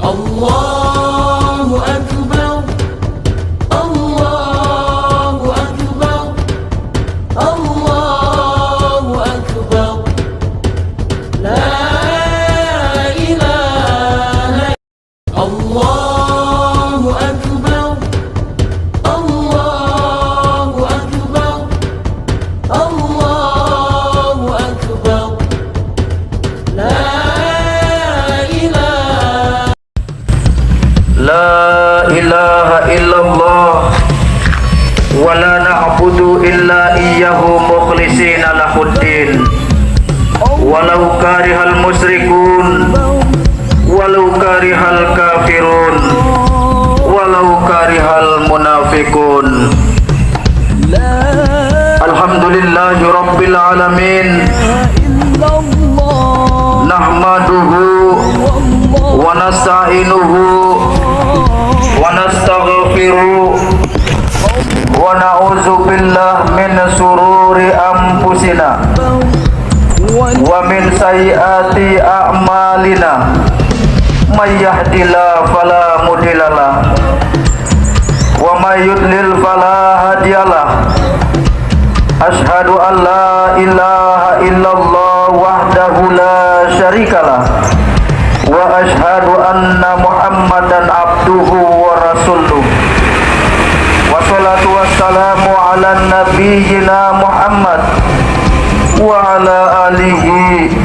Allahu Akbar, Allahu Akbar, Allahu Akbar. La ilaha Allahu Akbar, Allahu Akbar, Allahu Akbar. La La ilaha illallah wa la na'budu illa iyyahu mukhlishina lahuddin walau karihal musyrikun walau karihal kafirun walau karihal munafiqun. Alhamdulillahi rabbil alamin, nahmaduhu wa nasta'inuhu wa nastaghfiruh wa na'udzu billahi min sururi anfusina wa min sayyiati a'malina. May yahdihillahu fala mudhillalah wa may yudlil fala hadiyalah. Asyhadu an la ilaha illallah wahdahu la syarikalah wa asyhadu anna Muhammadan abduhu wa rasuluh. Wassalatu wassalamu ala nabiyyina Muhammad wa ala alihi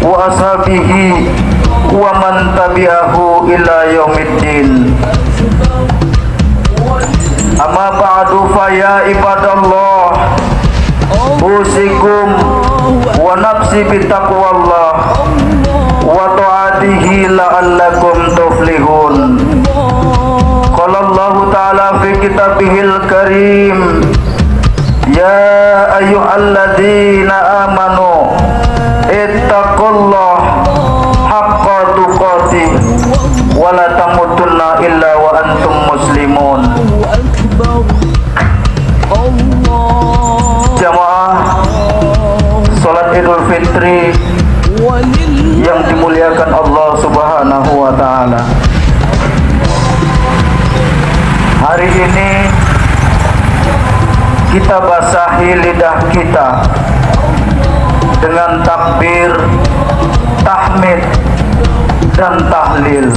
wa ashabihi wa man tabi'ahu ila yaumiddin. Amma ba'du fa ya ibadallah, usikum wa nafsi bitaqwallah wa ta'atihi la'allakum tuflihun. Qala Allah ta'ala fi kitabihil karim, ya ayyuhalladzina amanu ittaqullaha haqqa tuqatih wa la tamutunna illa wa antum muslimun. Jamaah salat Idul Fitri yang dimuliakan Allah Subhanahu wa taala. Hari ini kita basahi lidah kita dengan takbir, tahmid dan tahlil.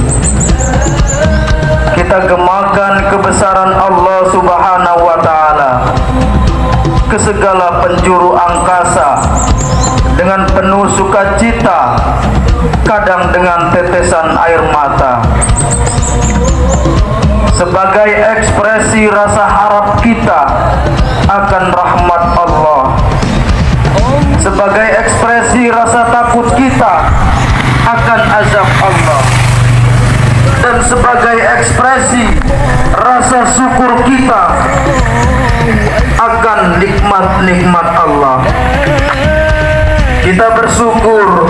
Kita gemakan kebesaran Allah Subhanahu wa taala ke segala penjuru angkasa dengan penuh sukacita, kadang dengan tetesan air mata, sebagai ekspresi rasa harap kita akan rahmat Allah, sebagai ekspresi rasa takut kita akan azab Allah, dan sebagai ekspresi rasa syukur kita akan nikmat-nikmat Allah. Kita bersyukur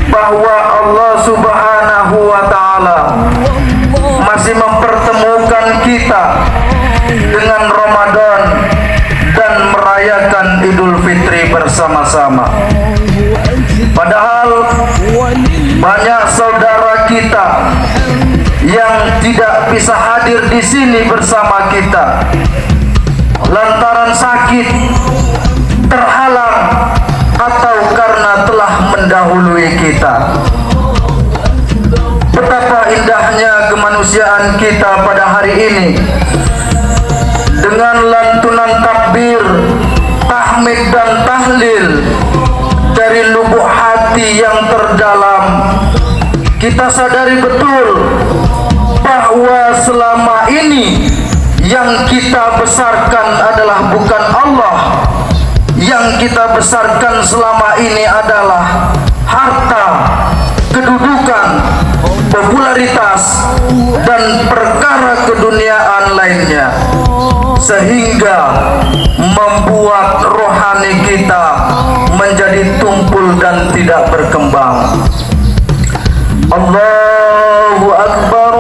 bahwa Allah Subhanahu wa taala masih mempertemukan kita dengan Ramadan dan merayakan Idul Fitri bersama-sama. Padahal banyak saudara kita yang tidak bisa hadir di sini bersama kita lantaran sakit, terhalang, atau karena telah mendahului kita. Betapa indahnya kemanusiaan kita pada hari ini, dengan lantunan takbir, tahmid dan tahlil dari lubuk hati yang terdalam. Kita sadari betul bahwa selama ini yang kita besarkan adalah bukan Allah. Yang kita besarkan selama ini adalah harta, kedudukan, popularitas, dan perkara keduniaan lainnya, sehingga membuat rohani kita menjadi tumpul dan tidak berkembang. Allahu Akbar,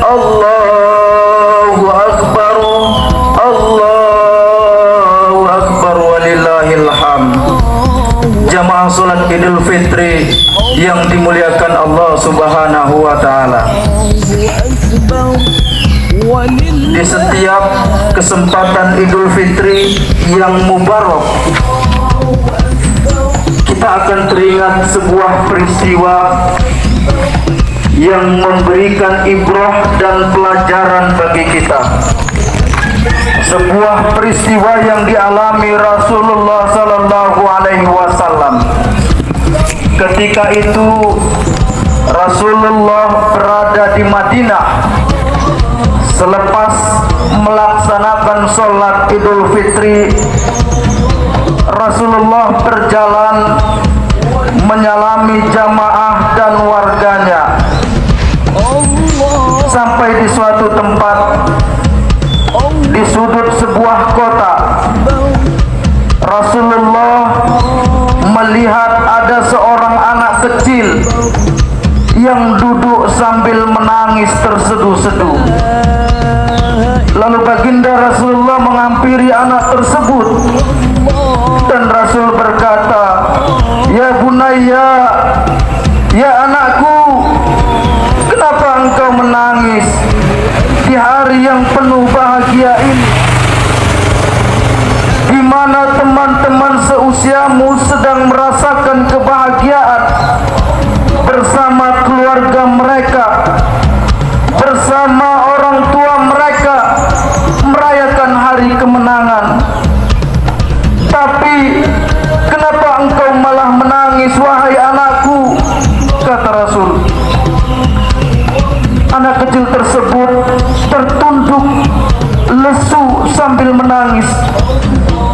Allahu Akbar, Allahu Akbar, walillahil hamd. Jamaah salat Idul Fitri yang dimuliakan Allah Subhanahu wa taala. Di setiap kesempatan Idul Fitri yang mubarak, kita akan teringat sebuah peristiwa yang memberikan ibrah dan pelajaran bagi kita. Sebuah peristiwa yang dialami Rasulullah Sallallahu Alaihi Wasallam. Ketika itu Rasulullah berada di Madinah. Selepas melaksanakan sholat Idul Fitri, Rasulullah berjalan menyalami jamaah dan warganya. Sampai di suatu tempat di sudut sebuah kota, Rasulullah melihat ada seorang anak kecil yang duduk sambil menangis terseduh-seduh. Lalu baginda Rasulullah menghampiri anak tersebut dan Rasul berkata, "Ya bunayya, ya anakku, kenapa engkau menangis di hari yang penuh bahagia ini, di mana teman-teman seusiamu sedang merasakan kebahagiaan bersama keluarga mereka, bersama orang tua mereka, merayakan hari kemenangan. Tapi kenapa engkau malah menangis, wahai anakku?" Kata Rasul. Anak kecil tersebut tertunduk lesu sambil menangis,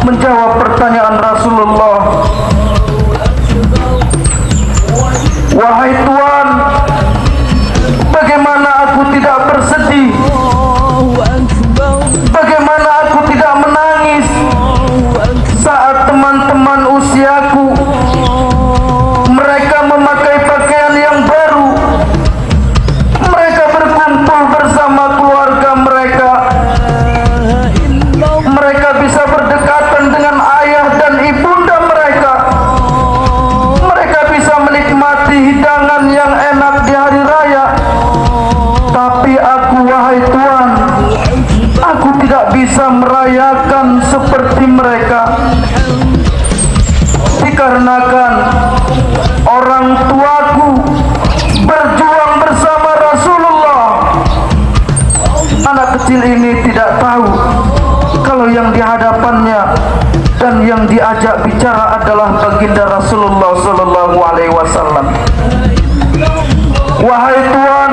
menjawab pertanyaan Rasulullah, "Wahai Tuan, bagaimana aku tidak bersedih? Bagaimana aku tidak menangis saat teman-teman usiaku mereka memakai pakaian yang baru, mereka berkumpul bersama keluarga mereka, mereka bisa berdekatan dengan ayah dan ibunda mereka, mereka bisa menikmati hidangan yang enak di hari raya. Tapi aku, wahai Tuan, aku tidak bisa merayakan seperti mereka, dikarenakan orang tuaku berjuang bersama Rasulullah." Anak kecil ini tidak tahu kalau yang di hadapannya dan yang diajak bicara adalah baginda Rasulullah Sallallahu Alaihi Wasallam. "Wahai Tuan,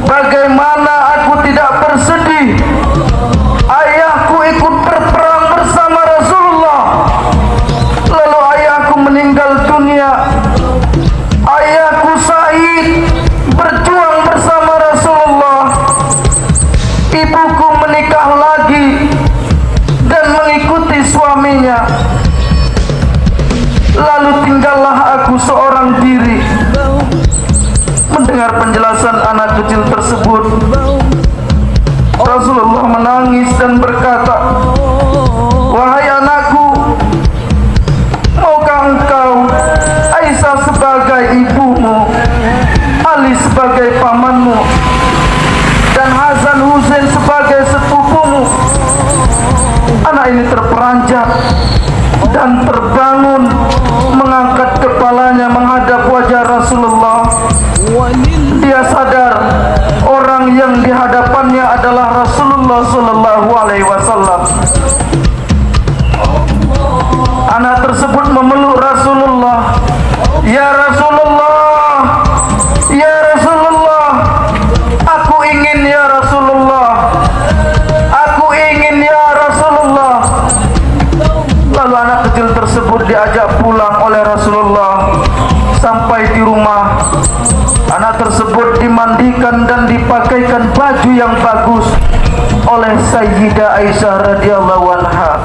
bagaimana aku tidak bersedih? Ayahku ikut berperang bersama Rasulullah, lalu ayahku meninggal dunia. Ayahku syahid berjuang bersama Rasulullah. Ibuku menikah lagi dan mengikuti suaminya. Lalu tinggallah aku seorang diri." Mendengar penjelasan anak kecil tersebut, Rasulullah menangis dan berkata, "Wahai anakku, maukah engkau Aisyah sebagai ibumu, Ali sebagai pamanmu, dan Hasan Husain sebagai sepupumu?" Anak ini terperanjat dan terbangun, mengangkat kepalanya menghadap wajah Rasulullah. Dia sadar orang yang di hadapannya adalah Rasulullah Sallallahu Alaihi Wasallam. Anak tersebut memeluk Rasulullah. "Ya Rasulullah, ya Rasulullah, aku ingin ya Rasulullah, aku ingin ya Rasulullah." Lalu anak kecil tersebut diajak pulang oleh Rasulullah. Sampai di rumah, anak tersebut dimandikan dan dipakaikan baju yang bagus oleh Sayyidah Aisyah radhiyallahu anha.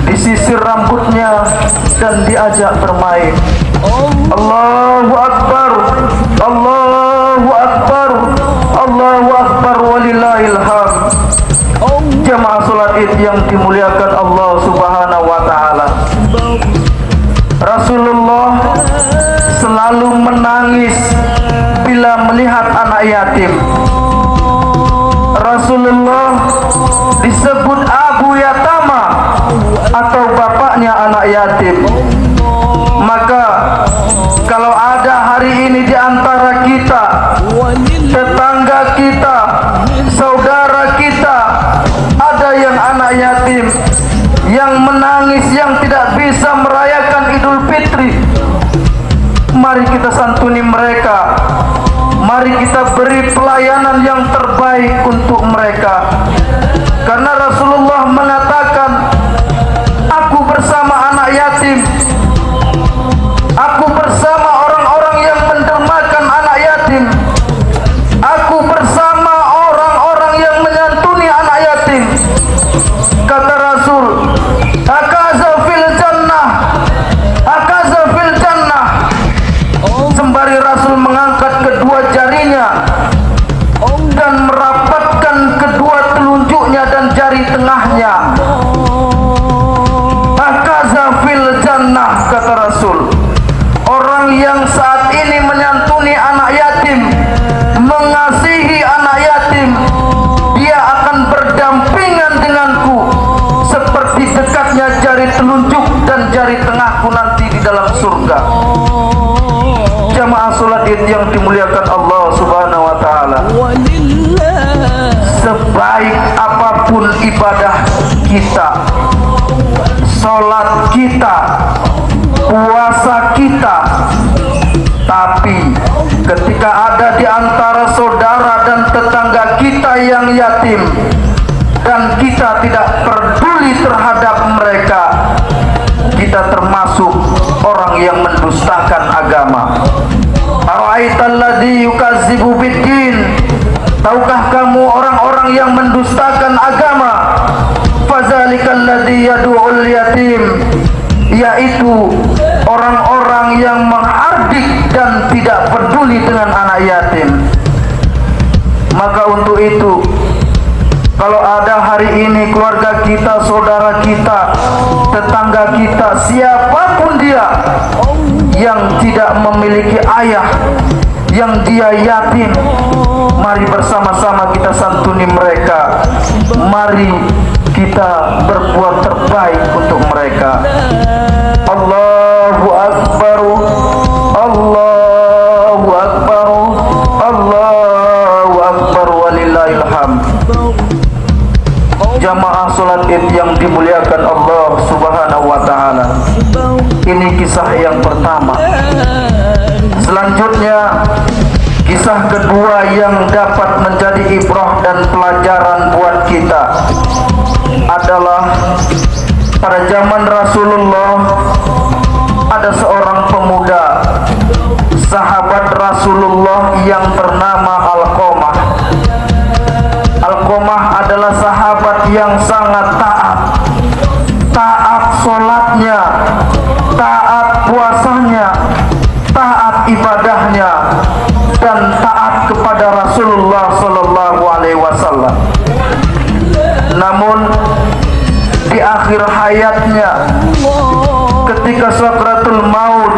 Disisir rambutnya dan diajak bermain. Allahu Akbar, Allahu Akbar, Allahu Akbar, walillahil hamd. Jamaah salat Id yang dimuliakan Allah Subhanahu wa taala. Rasulullah selalu menangis bila melihat anak yatim. Rasulullah disebut Abu Yatama atau bapaknya anak yatim. Maka kalau ada hari ini di antara kita, tetangga kita, saudara kita, ada yang anak yatim, yang menangis, yang tidak bisa merayakan Idul Fitri, mari kita santuni mereka. Mari kita beri pelayanan yang terbaik untuk mereka. Karena Rasulullah mengatakan, aku bersama anak yatim, aku bersama orang-orang yang mendermakan anak yatim, aku bersama orang-orang yang menyantuni anak yatim. Kata Rasul, akaza fil jannah, akaza fil jannah. Sembari Rasul mengangkat kedua jarinya dan merapatkan kedua telunjuknya dan jari tengahnya. Akaza fil jannah, kata Rasul. Orang yang saat ini menyantuni anak yatim, mengasihi anak yatim, dia akan berdampingan denganku seperti dekatnya jari telunjuk dan jari tengahku nanti di dalam surga. Jamaah salat Id yang dimuliakan Allah Subhanahu wa taala. Sebaik apapun ibadah kita, salat kita, puasa kita, tapi ketika ada di antara saudara dan tetangga kita yang yatim dan kita tidak peduli terhadap mereka, kita termasuk orang yang mendustakan agama. Ara'aital ladzi yukazzibu biddin. Tahukah kamu orang-orang yang mendustakan agama? Fazalikal ladzi yad'ul yatim, yaitu orang-orang yang menghardik dan tidak peduli dengan anak yatim. Maka untuk itu, kalau ada hari ini keluarga kita, saudara kita, tetangga kita, siapapun dia yang tidak memiliki ayah, yang dia yatim, mari bersama-sama kita santuni mereka. Mari kita berbuat terbaik untuk mereka. Allahu Akbar, Allahu Akbar, Allahu Akbar, walillahil hamd. Jamaah salat Id yang dimuliakan Allah Subhanahu wa taala. Ini kisah yang pertama. Selanjutnya, kisah kedua yang dapat menjadi ibrah dan pelajaran buat kita adalah pada zaman Rasulullah ada seorang pemuda, sahabat Rasulullah yang bernama Alqamah. Alqamah adalah sahabat yang sangat taat, taat sholatnya, taat puasanya, taat ibadahnya, dan taat kepada Rasulullah Sallallahu Alaihi Wasallam. Namun di akhir hayatnya, ketika sakratul maut,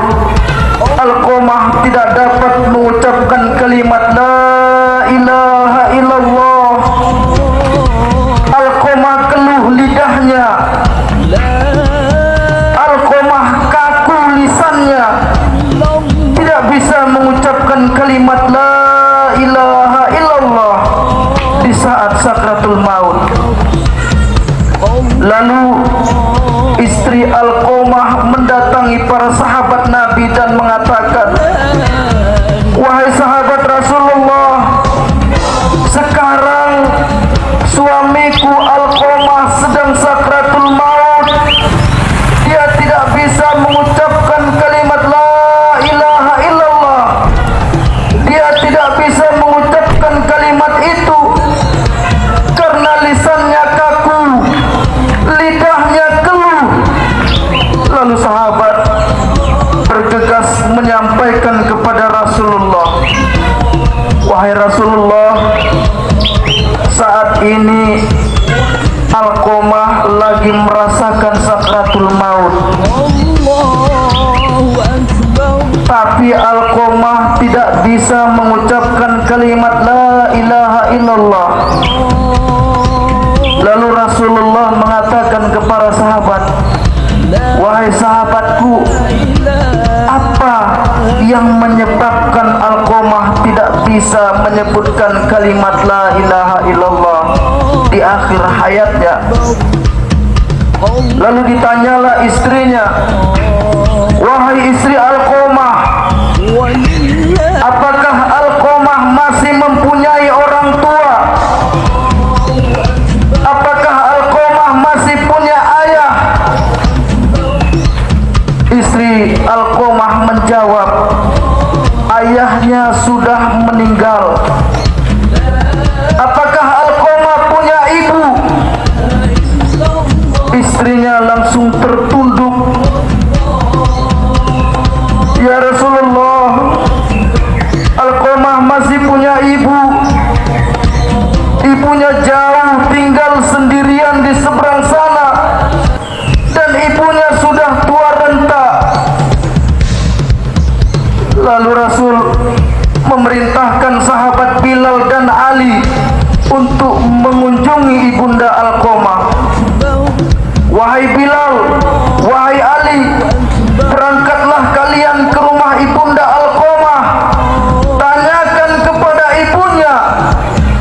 Alqamah tidak dapat mengucapkan kalimat la ilaha illallah. Alqamah keluh lidahnya, Alqamah kaku lisannya, tidak bisa mengucapkan kalimat la ilaha illallah di saat sakratul maut. Lalu istri Alqamah mendatangi para sahabat Nabi dan mengatakan, wahai sahabat Rasulullah, sekarang suamiku Alqamah sedang sakratul maut. Dia tidak bisa mengucapkan kalimat la ilaha illallah. Dia tidak bisa mengucapkan kalimat itu karena lisannya kaku, lidahnya keluh. Lalu sahabat bergegas menyampaikan kepada Rasulullah, wahai Rasulullah, saat ini Alqamah lagi merasakan sakratul maut, tapi Alqamah tidak bisa mengucapkan kalimat la ilaha illallah. tidak bisa menyebutkan kalimat la ilaha illallah di akhir hayatnya. Lalu ditanyalah istrinya, wahai istri Alqamah, apakah Alqamah masih mempunyai orang tua? Apakah Alqamah masih punya ayah? Istri Alqamah menjawab, ayahnya sudah meninggal. Apakah Alqamah punya ibu? Istrinya langsung tertunduk, ya Rasulullah, Alqamah masih punya ibu. Ibunya jauh, tinggal sendirian di seberang sana, dan ibunya sudah tua renta. Lalu Rasul memerintahkan sahabat Bilal dan Ali untuk mengunjungi ibunda Alqamah. Wahai Bilal, wahai Ali, berangkatlah kalian ke rumah ibunda Alqamah. Tanyakan kepada ibunya,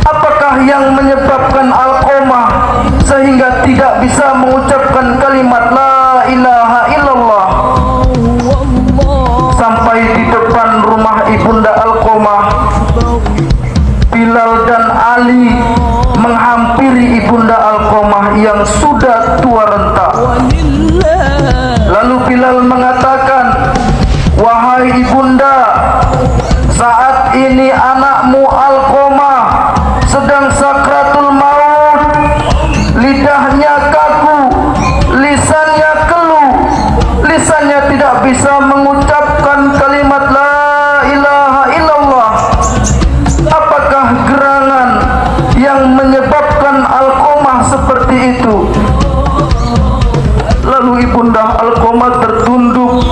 apakah yang menyebabkan Alqamah sehingga tidak bisa mengucapkan kalimat la ilaha illallah. Sampai di depan rumah ibunda Alqamah, Bilal dan Ali menghampiri ibunda Alqamah yang sudah tua renta. Lalu Bilal mengatakan, wahai ibunda, saat ini anakmu Alqamah sedang sakratul maut. Lidahnya kaku, lisannya keluh, lisannya tidak bisa mengucapkan kalimat la ilaha illallah. Apakah gerangan yang menyebabkan Alqamah seperti itu? Lalu ibunda Alqamah tertunduk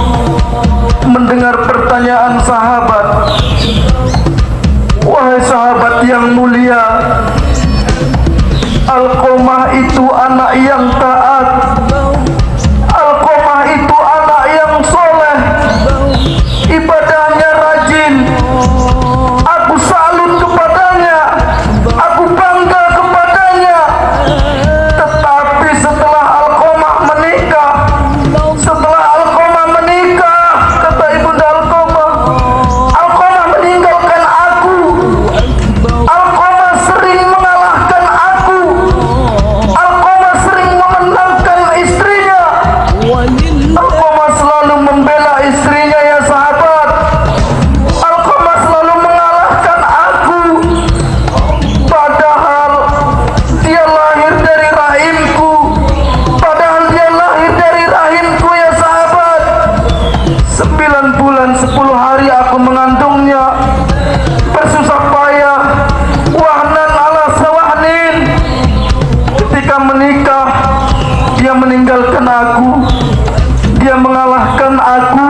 mendengar pertanyaan sahabat. Wahai sahabat yang mulia, Alqamah itu anak yang taat. Alqamah itu anak yang soleh, ibadahnya rajin. Aku salut kepadanya, aku bangga kepadanya. Tetapi setelah Alqamah menikah, kata ibunda Alqamah, Alqamah meninggalkan aku. Alqamah sering mengalahkan aku. Alqamah sering memenangkan istrinya. Alqamah selalu membela istrinya, ya sahabat. Alqamah selalu mengalahkan aku. Padahal dia lahir dari rahimku. Ya sahabat. 9 bulan 10 hari aku mengandungnya. Bersusah payah, wahnan ala sawahnin. Ketika menikah, dia meninggalkan aku. Dia mengalahkan aku.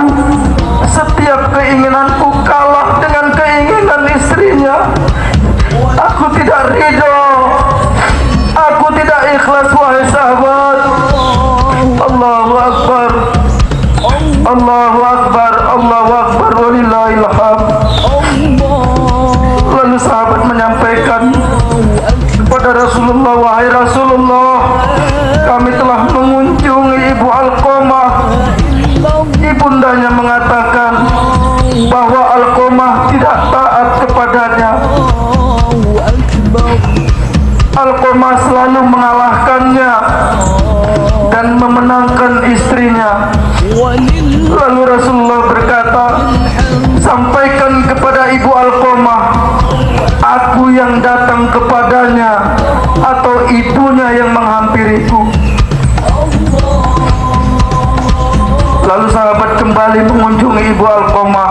Setiap keinginanku kalah dengan keinginan istrinya. Aku tidak ridho, aku tidak ikhlas, wahai sahabat. Allahu Akbar, Allahu Akbar, Allahu Akbar, walillahil hamd. Lalu sahabat menyampaikan kepada Rasulullah, wahai Rasulullah, kami telah mengunjungi ibu Alqamah. Ibundanya mengatakan bahwa Alqamah tidak taat kepadanya. Alqamah selalu mengalahkannya dan memenangkan istrinya. Lalu Rasulullah berkata, sampaikan kepada ibu Alqamah, aku yang datang kepadanya atau ibunya yang menghampiriku. Lalu sahabat kembali mengunjungi ibu Alqamah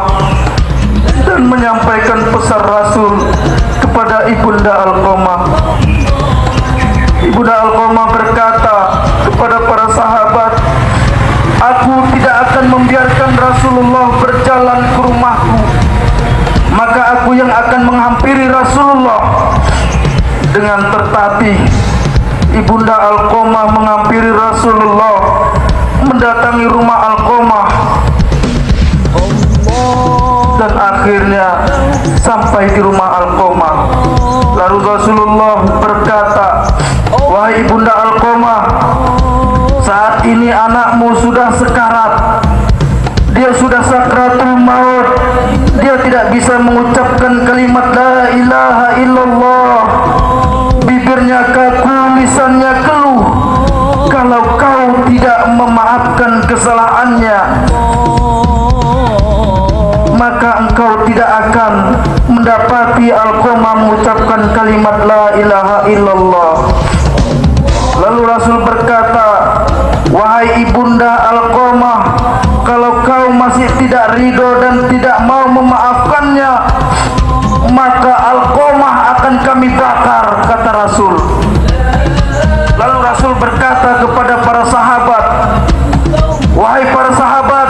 dan menyampaikan pesan Rasul kepada ibunda Alqamah. Ibunda Alqamah berkata kepada para sahabat, aku tidak akan membiarkan Rasulullah berjalan ke rumahku, maka aku yang akan menghampiri Rasulullah. Dengan tertatih, ibunda Alqamah menghampiri Rasulullah, mendatangi rumah Alqamah, dan akhirnya sampai di rumah Alqamah. Lalu Rasulullah berkata, wahai ibunda Alqamah, saat ini anakmu sudah sekarat, dia sudah sakratul maut, dia tidak bisa mengucapkan kalimat la ilaha illallah, bibirnya kaku, lisannya keluh. Kalau kau tidak memaafkan kesalahannya, maka engkau tidak akan mendapati Alqamah mengucapkan kalimat la ilaha illallah. Lalu Rasul berkata, wahai ibunda Alqamah, kalau kau masih tidak ridho dan tidak mau memaafkannya, maka Alqamah akan kami bakar, kata Rasul. Lalu Rasul berkata kepada para sahabat, wahai para sahabat,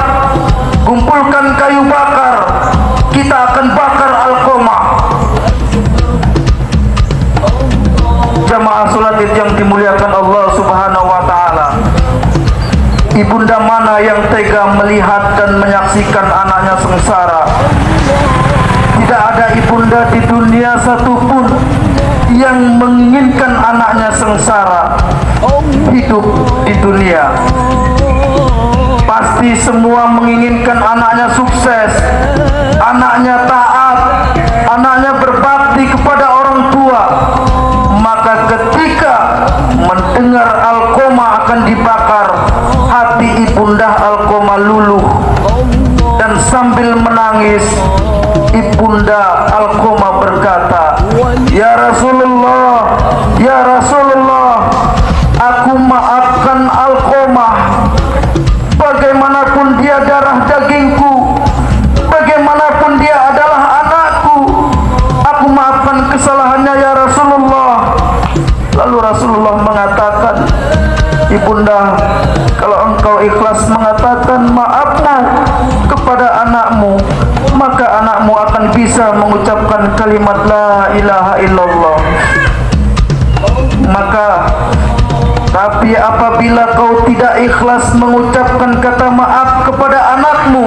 kumpulkan kayu bakar, kita akan bakar Alqamah. Jamaah salat yang dimuliakan Allah Subhanahu wa taala, ibunda mana yang tega melihat dan menyaksikan anaknya sengsara? Tidak ada ibunda di dunia satupun yang menginginkan anaknya sengsara hidup di dunia. Pasti semua menginginkan anaknya sukses, anaknya taat, anaknya berbakti kepada orang tua. Maka ketika mendengar Alqamah akan dibakar, hati ibunda Alqamah luluh, dan sambil menangis ibunda Alqamah berkata, ya Rasulullah, ya Rasulullah, aku maafkan Alqamah, bagaimanapun dia darah dagingku, bagaimanapun dia adalah anakku, aku maafkan kesalahannya ya Rasulullah. Lalu Rasulullah mengatakan, ibunda, kalau engkau ikhlas mengatakan maafmu kepada anakmu, maka anakmu akan bisa mengucapkan kalimat la ilaha illallah. Maka tapi apabila kau tidak ikhlas mengucapkan kata maaf kepada anakmu,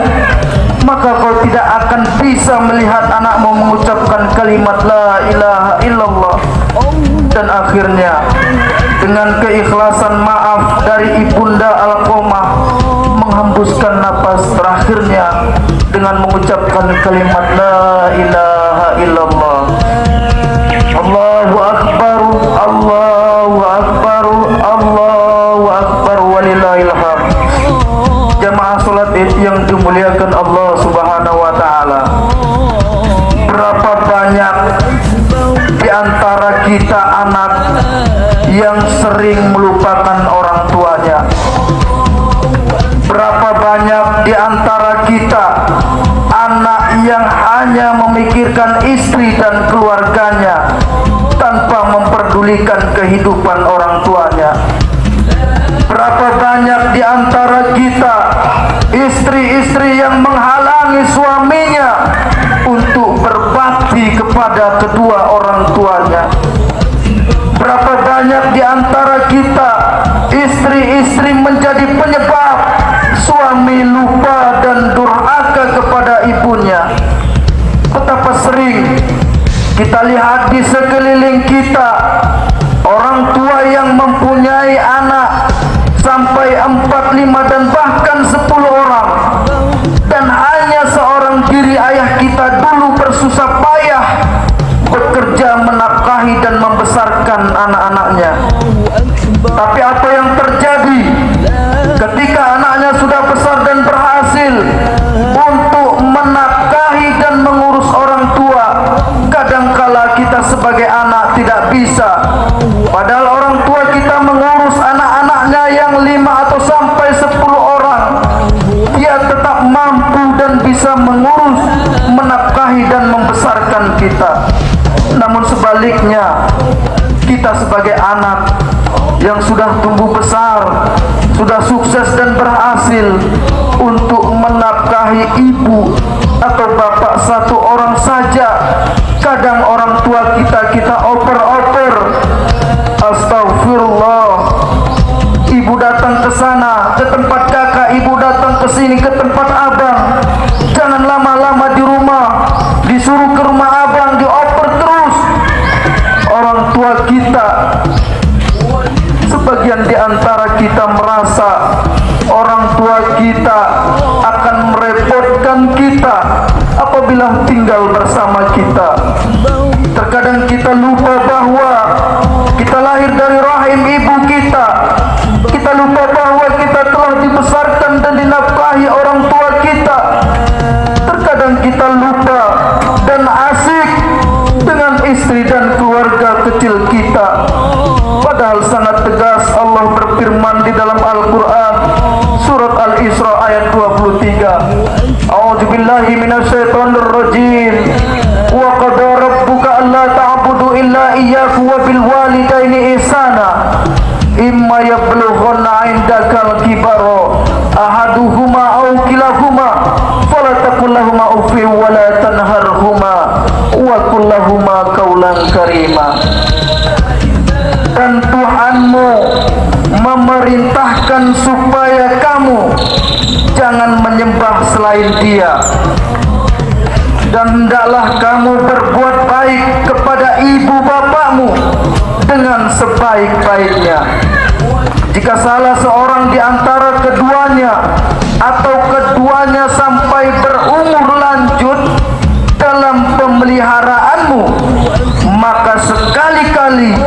maka kau tidak akan bisa melihat anakmu mengucapkan kalimat la ilaha illallah. Dan akhirnya dengan keikhlasan maaf dari ibunda Alqamah, menghembuskan napas terakhirnya dengan mengucapkan kalimat la ilaha illallah. Allahu akbar, Allahu akbar, Allahu akbar, walillahil hamd. Jamaah salat yang dimuliakan Allah Subhanahu wa taala, berapa banyak di antara kita anak yang sering melupakan orang tuanya? Berapa banyak di antara kita anak yang hanya memikirkan istri dan keluarganya tanpa memperdulikan kehidupan orang tuanya? Berapa banyak di antara kita istri-istri yang menghalangi suaminya untuk berbakti kepada kedua orang tuanya? Berapa banyak di antara kita istri-istri menjadi penyebab suami lupa dan durhaka kepada ibunya? Betapa sering kita lihat di sekeliling kita orang tua yang mempunyai anak sampai 4, 5 dan bahkan 10 orang, dan hanya seorang diri ayah kita dulu bersusah payah bekerja menafkahi dan membesarkan anak-anaknya. Tapi apa yang terjadi ketika anaknya sudah besar dan berhasil untuk menafkahi dan mengurus orang tua? Kadangkala kita sebagai anak tidak bisa, padahal orang tua kita mengurus anak-anaknya yang 5 atau sampai 10 orang, dia tetap mampu dan bisa mengurus, menafkahi dan membesarkan kita. Namun sebaliknya, kita sebagai anak yang sudah tumbuh besar, sudah sukses dan berhasil untuk menafkahi ibu atau bapak satu orang saja, kadang orang tua kita oper-oper. Astagfirullah, ibu datang ke sana, ke tempat kakak, ibu datang ke sini, ke tempat abang. Jangan lama-lama di rumah, istri dan keluarga kecil kita. Padahal sangat tegas Allah berfirman di dalam Al-Quran surat Al-Isra ayat 23. A'udzubillahi minasyaitonir rajim. Wa qada rabbuka alla ta'budu illa iyyahu wa bil walidaini ihsana. Imma yablughanna 'indakal kibara ahaduhuma aw kilahuma fala taqul lahumā uffin wa la tanharhumā wa qul lahumā qawlan karīmā. Dan Tuhanmu memerintahkan supaya kamu jangan menyembah selain Dia, dan hendaklah kamu berbuat baik kepada ibu bapakmu dengan sebaik-baiknya. Jika salah seorang di antara keduanya atau keduanya sampai berumur lanjut dalam pemeliharaanmu, maka sekali-kali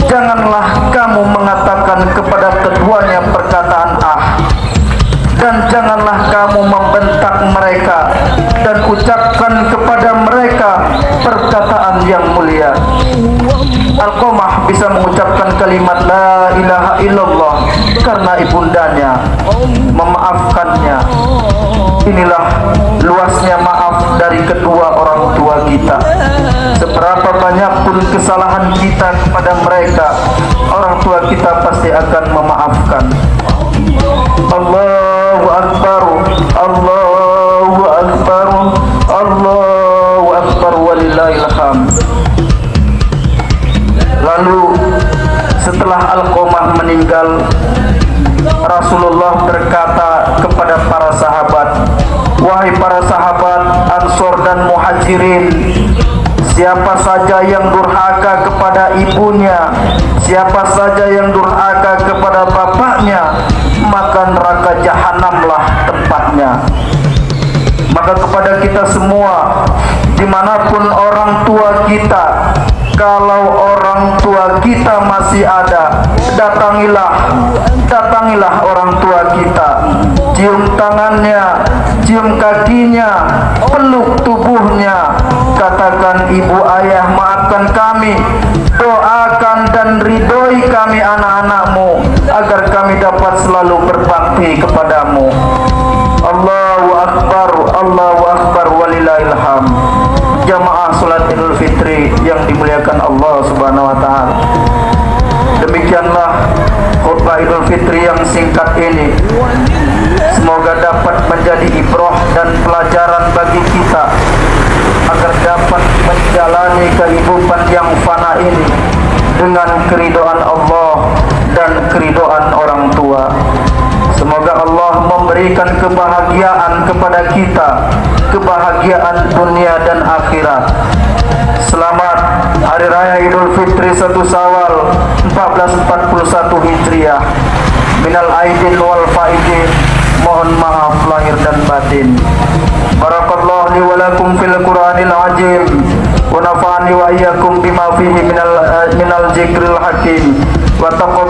janganlah kamu mengatakan kepada keduanya perkataan dan janganlah kamu membentak mereka dan ucapkan kepada mereka perkataan yang mulia. Alqamah bisa mengucapkan kalimat la ilaha illallah karena ibundanya memaafkannya. Inilah luasnya maaf dari kedua orang tua kita. Seberapa banyak pun kesalahan kita kepada mereka, orang tua kita pasti akan memaafkan. Allahu Akbar, Allahu Akbar, Allahu Akbar, walillahil hamd. Lalu setelah Alqamah meninggal, Rasulullah berkata kepada para sahabat, wahai para sahabat Ansor dan Muhajirin, siapa saja yang durhaka kepada ibunya, siapa saja yang durhaka kepada bapaknya, maka neraka jahanamlah tempatnya. Maka kepada kita semua, dimanapun orang tua kita, kalau orang tua kita masih ada, datangilah orang tua kita, cium tangannya, cium kakinya, peluk tubuhnya, katakan ibu ayah maafkan kami, doakan dan ridhoi kami anak-anakmu agar kami dapat selalu berbakti kepadamu. Allahu Akbar, Allahu Akbar, walillahil hamd. Jamaah salat Idul Fitri yang dimuliakan Allah Subhanahu wa taala. Demikianlah khutbah Idul Fitri yang singkat ini. Semoga dapat menjadi ibrah dan pelajaran bagi kita agar dapat menjalani kehidupan yang fana ini dengan keridhaan Allah dan keridhaan orang tua. Semoga Allah memberikan kebahagiaan kepada kita, kebahagiaan dunia dan akhirat. Selamat Hari Raya Idul Fitri 1 Syawal 1441 Hijriah. Minal aidin wal faidin. Mohon maaf lahir dan batin. Barakallahu li wa lakum fil Qur'anil azim. Wa nafa'ani wa iyyakum bima fihi minal zikril hakim. Wa taqabbal